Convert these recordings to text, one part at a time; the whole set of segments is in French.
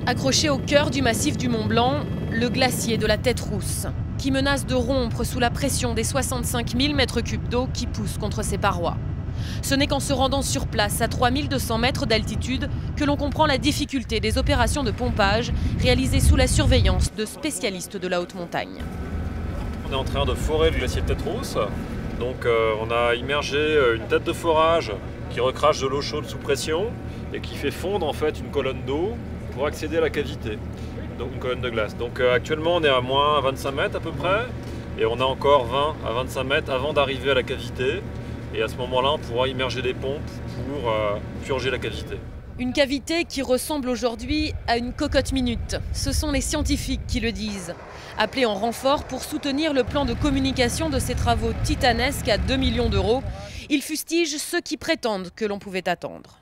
Accroché au cœur du massif du Mont Blanc, le glacier de la Tête Rousse, qui menace de rompre sous la pression des 65 000 mètres cubes d'eau qui poussent contre ses parois. Ce n'est qu'en se rendant sur place, à 3200 mètres d'altitude, que l'on comprend la difficulté des opérations de pompage réalisées sous la surveillance de spécialistes de la haute montagne. On est en train de forer le glacier de Tête Rousse. Donc on a immergé une tête de forage qui recrache de l'eau chaude sous pression et qui fait fondre en fait une colonne d'eau pour accéder à la cavité, donc une colonne de glace. Donc actuellement on est à moins 25 mètres à peu près et on a encore 20 à 25 mètres avant d'arriver à la cavité. Et à ce moment-là, on pourra immerger des pompes pour purger la cavité. Une cavité qui ressemble aujourd'hui à une cocotte minute. Ce sont les scientifiques qui le disent. Appelés en renfort pour soutenir le plan de communication de ces travaux titanesques à 2 millions d'euros, ils fustigent ceux qui prétendent que l'on pouvait attendre.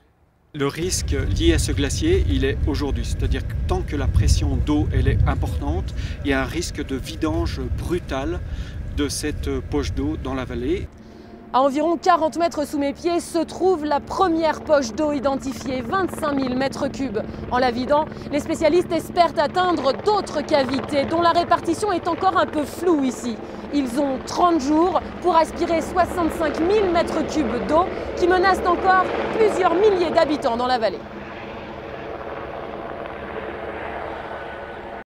Le risque lié à ce glacier, il est aujourd'hui. C'est-à-dire que tant que la pression d'eau elle est importante, il y a un risque de vidange brutal de cette poche d'eau dans la vallée. À environ 40 mètres sous mes pieds se trouve la première poche d'eau identifiée, 25 000 mètres cubes. En la vidant, les spécialistes espèrent atteindre d'autres cavités dont la répartition est encore un peu floue ici. Ils ont 30 jours pour aspirer 65 000 mètres cubes d'eau qui menacent encore plusieurs milliers d'habitants dans la vallée.